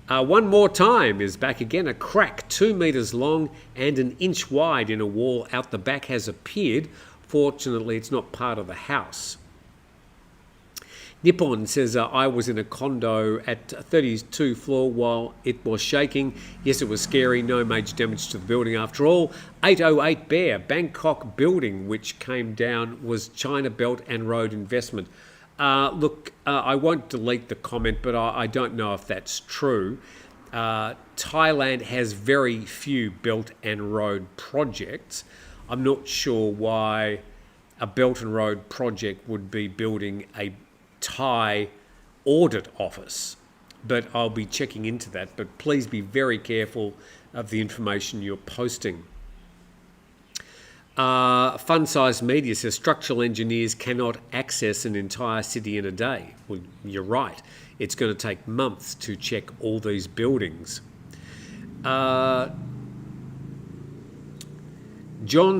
One More Time is back again. A crack 2 metres long and an inch wide in a wall out the back has appeared. Fortunately, it's not part of the house. Nippon says, I was in a condo at 32 floor while it was shaking. Yes, it was scary. No major damage to the building after all. 808 Bear, Bangkok building which came down was China Belt and Road investment. Look, I won't delete the comment, but I don't know if that's true. Thailand has very few Belt and Road projects. I'm not sure why a Belt and Road project would be building a Thai audit office, but I'll be checking into that. But please be very careful of the information you're posting. Fun Size Media says structural engineers cannot access an entire city in a day. Well, you're right. It's going to take months to check all these buildings. John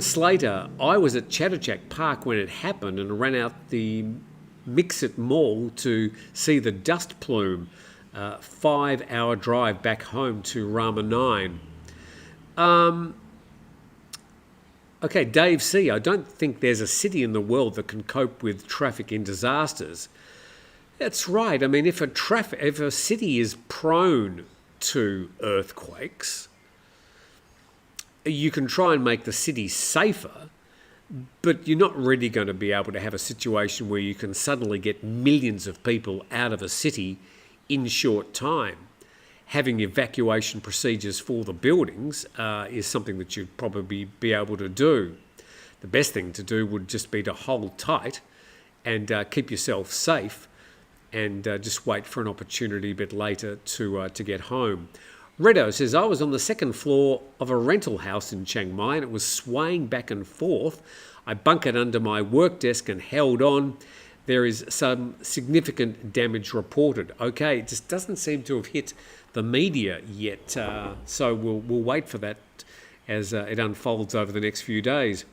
Slater, I was at Chatuchak Park when it happened and ran out the Mixit Mall to see the dust plume. 5-hour drive back home to Rama 9. Okay, Dave C. I don't think there's a city in the world that can cope with traffic in disasters. That's right. I mean, if a city is prone to earthquakes, you can try and make the city safer, but you're not really going to be able to have a situation where you can suddenly get millions of people out of a city in short time. Having evacuation procedures for the buildings is something that you'd probably be able to do. The best thing to do would just be to hold tight and keep yourself safe and just wait for an opportunity a bit later to get home. Redo says, I was on the second floor of a rental house in Chiang Mai and it was swaying back and forth. I bunkered under my work desk and held on. There is some significant damage reported. Okay, it just doesn't seem to have hit the media yet, so we'll wait for that as it unfolds over the next few days.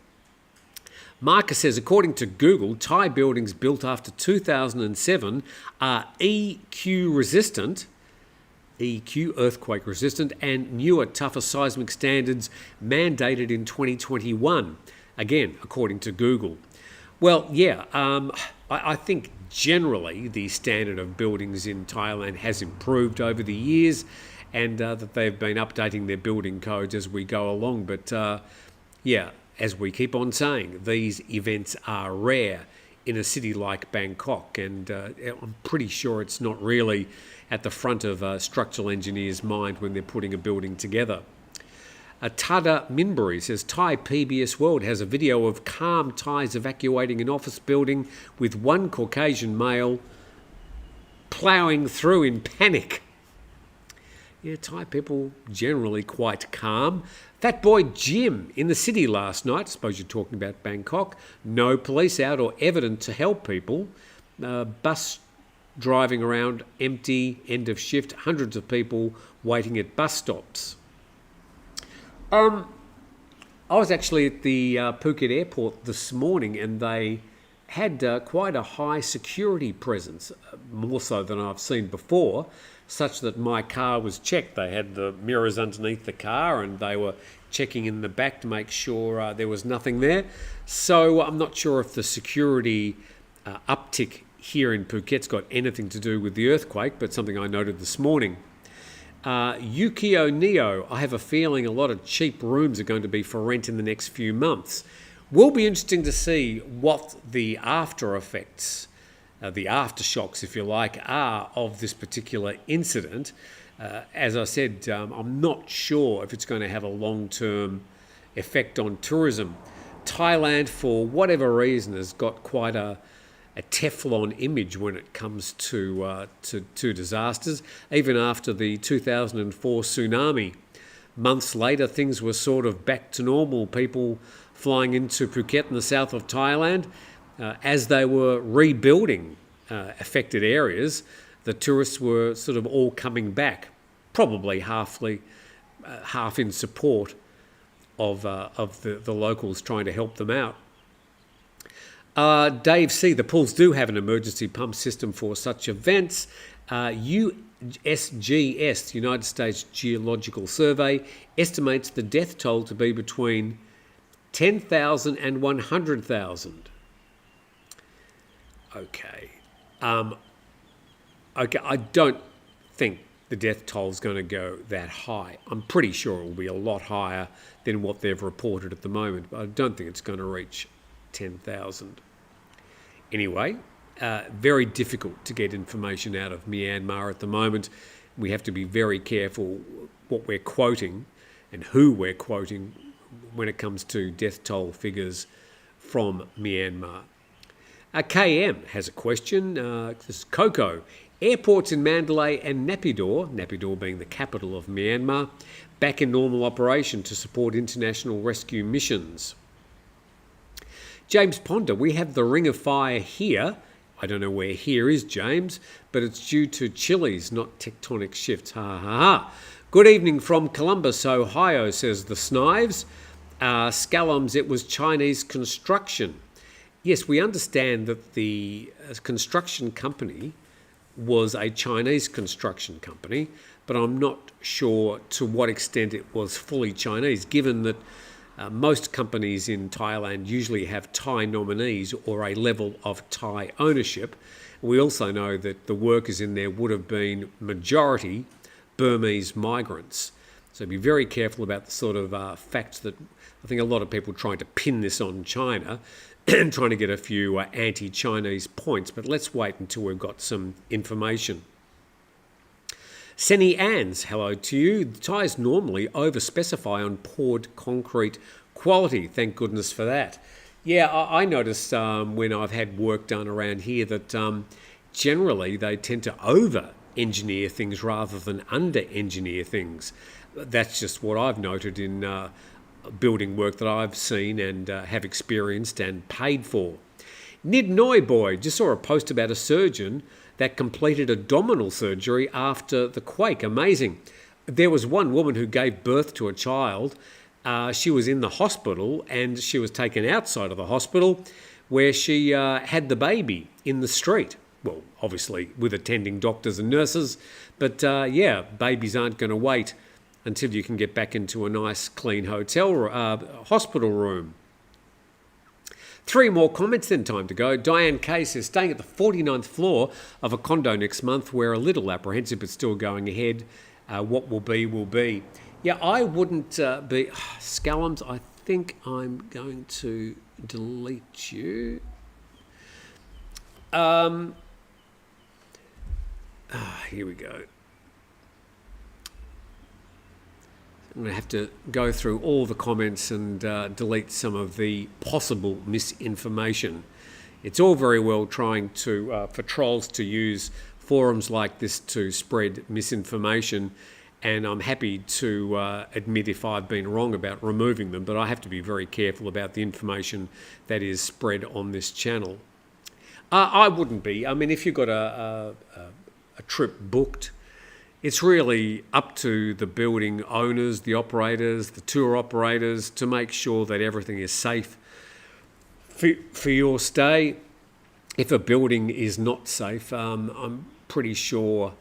Marcus says, according to Google, Thai buildings built after 2007 are EQ resistant, earthquake resistant, and newer, tougher seismic standards mandated in 2021. Again, according to Google. Well, yeah, I think generally the standard of buildings in Thailand has improved over the years and that they've been updating their building codes as we go along. But yeah, as we keep on saying, these events are rare in a city like Bangkok, and I'm pretty sure it's not really at the front of structural engineers' mind when they're putting a building together. Tada Minbury says, Thai PBS World has a video of calm Thais evacuating an office building with one Caucasian male ploughing through in panic. Yeah, Thai people generally quite calm. Fat Boy Jim in the city last night, I suppose you're talking about Bangkok, no police out or evident to help people. Bus driving around empty, end of shift, hundreds of people waiting at bus stops. I was actually at the Phuket airport this morning and they had quite a high security presence, more so than I've seen before, such that my car was checked. They had the mirrors underneath the car and they were checking in the back to make sure there was nothing there. So I'm not sure if the security uptick here in Phuket's got anything to do with the earthquake, but something I noted this morning. Yukio Neo, I have a feeling a lot of cheap rooms are going to be for rent in the next few months. Will be interesting to see what the after effects, the aftershocks, if you like, are of this particular incident. As I said, I'm not sure if it's going to have a long-term effect on tourism. Thailand, for whatever reason, has got quite a Teflon image when it comes to disasters. Even after the 2004 tsunami, months later things were sort of back to normal. People flying into Phuket in the south of Thailand, as they were rebuilding affected areas, the tourists were sort of all coming back, probably half in support of the locals trying to help them out. Dave C., the pools do have an emergency pump system for such events. USGS, the United States Geological Survey, estimates the death toll to be between 10,000 and 100,000. Okay. Okay, I don't think the death toll is going to go that high. I'm pretty sure it will be a lot higher than what they've reported at the moment, but I don't think it's going to reach 10,000. Anyway, very difficult to get information out of Myanmar at the moment. We have to be very careful what we're quoting and who we're quoting when it comes to death toll figures from Myanmar. KM has a question. This is Coco. Airports in Mandalay and Naypyidaw being the capital of Myanmar, back in normal operation to support international rescue missions. James Ponder, we have the Ring of Fire here. I don't know where here is, James, but it's due to chilies, not tectonic shifts. Ha ha ha. Good evening from Columbus, Ohio, says the Snives. Scallums, it was Chinese construction. Yes, we understand that the construction company was a Chinese construction company, but I'm not sure to what extent it was fully Chinese, given that most companies in Thailand usually have Thai nominees or a level of Thai ownership. We also know that the workers in there would have been majority Burmese migrants. So be very careful about the sort of facts that I think a lot of people trying to pin this on China and trying to get a few anti-Chinese points, but let's wait until we've got some information. Senny Ann's, hello to you. The Thais normally over-specify on poured concrete quality. Thank goodness for that. Yeah, I noticed when I've had work done around here that generally they tend to over-engineer things rather than under-engineer things. That's just what I've noted in building work that I've seen and have experienced and paid for. Nid Noi Boy just saw a post about a surgeon that completed abdominal surgery after the quake. Amazing. There was one woman who gave birth to a child. She was in the hospital and she was taken outside of the hospital where she had the baby in the street. Well, obviously with attending doctors and nurses, but yeah, babies aren't going to wait until you can get back into a nice, clean hospital room. 3 more comments, then time to go. Diane K says, staying at the 49th floor of a condo next month. We're a little apprehensive, but still going ahead. What will be, will be. Yeah, I wouldn't be... Scallums, I think I'm going to delete you. Here we go. I'm going to have to go through all the comments and delete some of the possible misinformation. It's all very well trying to, for trolls to use forums like this to spread misinformation, and I'm happy to admit if I've been wrong about removing them, but I have to be very careful about the information that is spread on this channel. I wouldn't be. I mean, if you've got a trip booked, it's really up to the building owners, the operators, the tour operators to make sure that everything is safe for your stay. If a building is not safe, I'm pretty sure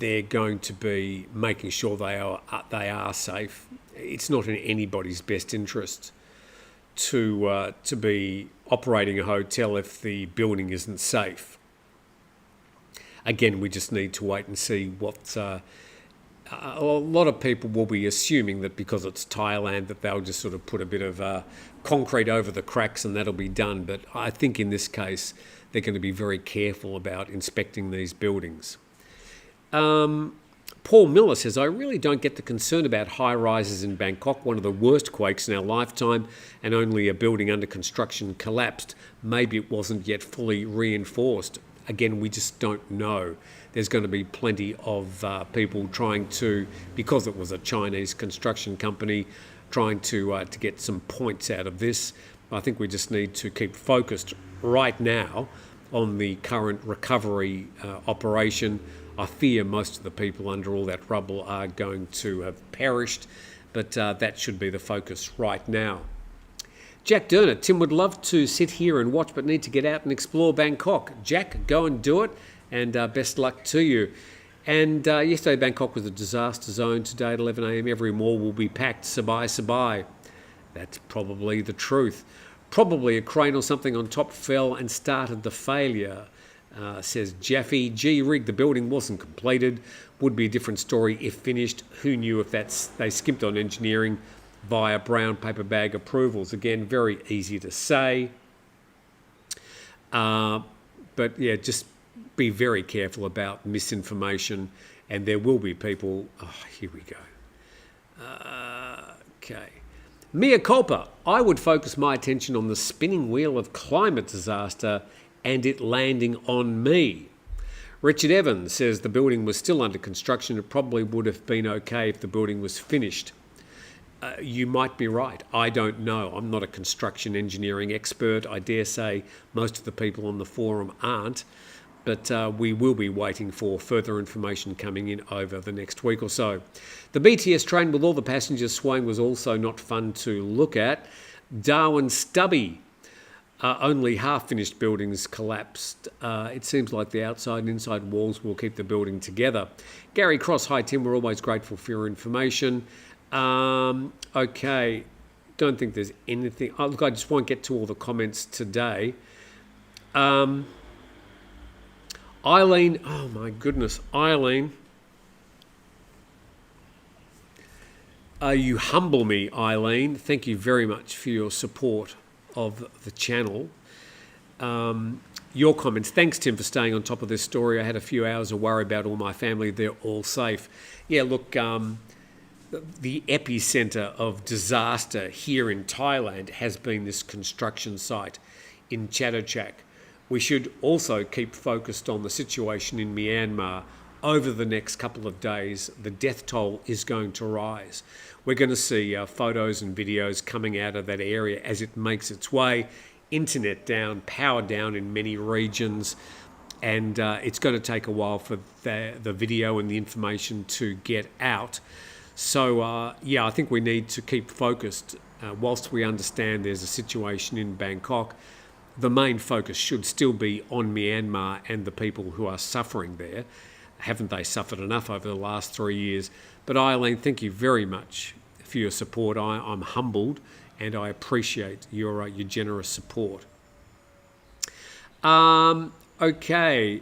they're going to be making sure they are safe. It's not in anybody's best interest to be operating a hotel if the building isn't safe. Again, we just need to wait and see what... a lot of people will be assuming that because it's Thailand that they'll just sort of put a bit of concrete over the cracks and that'll be done. But I think in this case, they're going to be very careful about inspecting these buildings. Paul Miller says, I really don't get the concern about high rises in Bangkok, one of the worst quakes in our lifetime, and only a building under construction collapsed. Maybe it wasn't yet fully reinforced. Again, we just don't know. There's going to be plenty of people trying to, because it was a Chinese construction company, trying to get some points out of this. I think we just need to keep focused right now on the current recovery operation. I fear most of the people under all that rubble are going to have perished, but that should be the focus right now. Jack Derner, Tim would love to sit here and watch but need to get out and explore Bangkok. Jack, go and do it, and best luck to you. And yesterday Bangkok was a disaster zone. Today at 11 a.m. every mall will be packed. Sabai, sabai. That's probably the truth. Probably a crane or something on top fell and started the failure. Says Jaffe. Gee, Rig, the building wasn't completed. Would be a different story if finished. Who knew if they skimped on engineering via brown paper bag approvals? Again, very easy to say. But yeah, just be very careful about misinformation, and there will be people. Oh, here we go. Okay. Mea culpa. I would focus my attention on the spinning wheel of climate disaster and it landing on me. Richard Evans says the building was still under construction. It probably would have been okay if the building was finished. You might be right. I don't know. I'm not a construction engineering expert. I dare say most of the people on the forum aren't. But we will be waiting for further information coming in over the next week or so. The BTS train with all the passengers swaying was also not fun to look at. Darwin Stubby. Only half-finished buildings collapsed. It seems like the outside and inside walls will keep the building together. Gary Cross, hi Tim, we're always grateful for your information. Okay, don't think there's anything. Oh, look, I just won't get to all the comments today. Eileen, oh my goodness, Eileen. You humble me, Eileen. Thank you very much for your support of the channel. Your comments. Thanks, Tim, for staying on top of this story. I had a few hours of worry about all my family. They're all safe. Yeah, look, the epicenter of disaster here in Thailand has been this construction site in Chatuchak. We should also keep focused on the situation in Myanmar. Over the next couple of days, the death toll is going to rise. We're going to see photos and videos coming out of that area as it makes its way. Internet down, power down in many regions, and it's going to take a while for the video and the information to get out. So, yeah, I think we need to keep focused. Whilst we understand there's a situation in Bangkok, the main focus should still be on Myanmar and the people who are suffering there. Haven't they suffered enough over the last 3 years? But Eileen, thank you very much for your support. I'm humbled and I appreciate your generous support. Okay.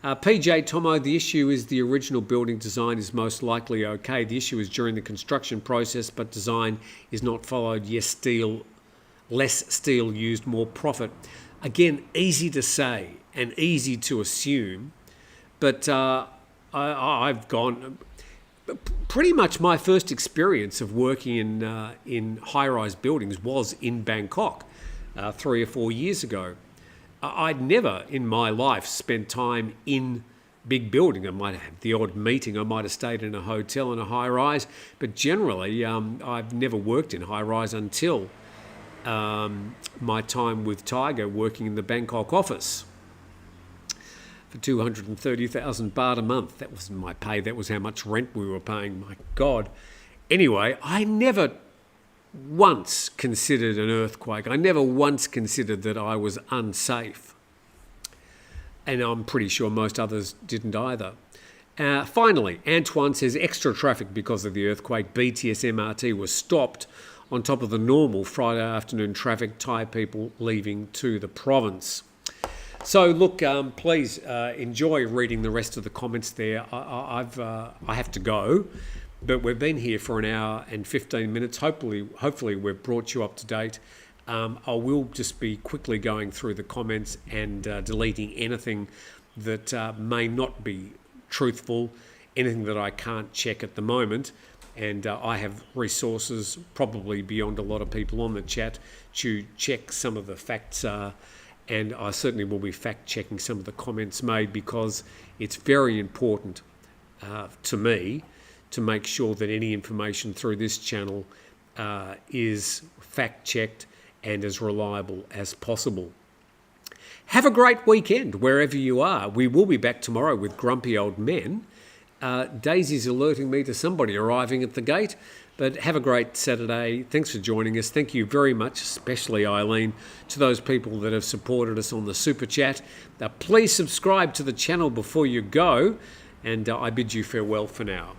PJ Tomo, the issue is the original building design is most likely okay. The issue is during the construction process, but design is not followed. Yes, less steel used, more profit. Again, easy to say and easy to assume, but I've gone. Pretty much my first experience of working in high-rise buildings was in Bangkok 3 or 4 years ago. I'd never in my life spent time in big building. I might have the odd meeting. I might have stayed in a hotel in a high-rise, but generally I've never worked in high-rise until my time with Tiger working in the Bangkok office for 230,000 baht a month. That wasn't my pay. That was how much rent we were paying. My God. Anyway, I never once considered an earthquake. I never once considered that I was unsafe. And I'm pretty sure most others didn't either. Finally, Antoine says extra traffic because of the earthquake. BTS MRT was stopped on top of the normal Friday afternoon traffic, Thai people leaving to the province. So look, please enjoy reading the rest of the comments there. I have to go. But we've been here for an hour and 15 minutes. Hopefully we've brought you up to date. I will just be quickly going through the comments and deleting anything that may not be truthful, anything that I can't check at the moment. And I have resources probably beyond a lot of people on the chat to check some of the facts. And I certainly will be fact-checking some of the comments made because it's very important to me to make sure that any information through this channel is fact-checked and as reliable as possible. Have a great weekend wherever you are. We will be back tomorrow with Grumpy Old Men. Daisy's alerting me to somebody arriving at the gate, but have a great Saturday. Thanks for joining us. Thank you very much, especially Eileen, to those people that have supported us on the Super Chat. Please subscribe to the channel before you go, and I bid you farewell for now.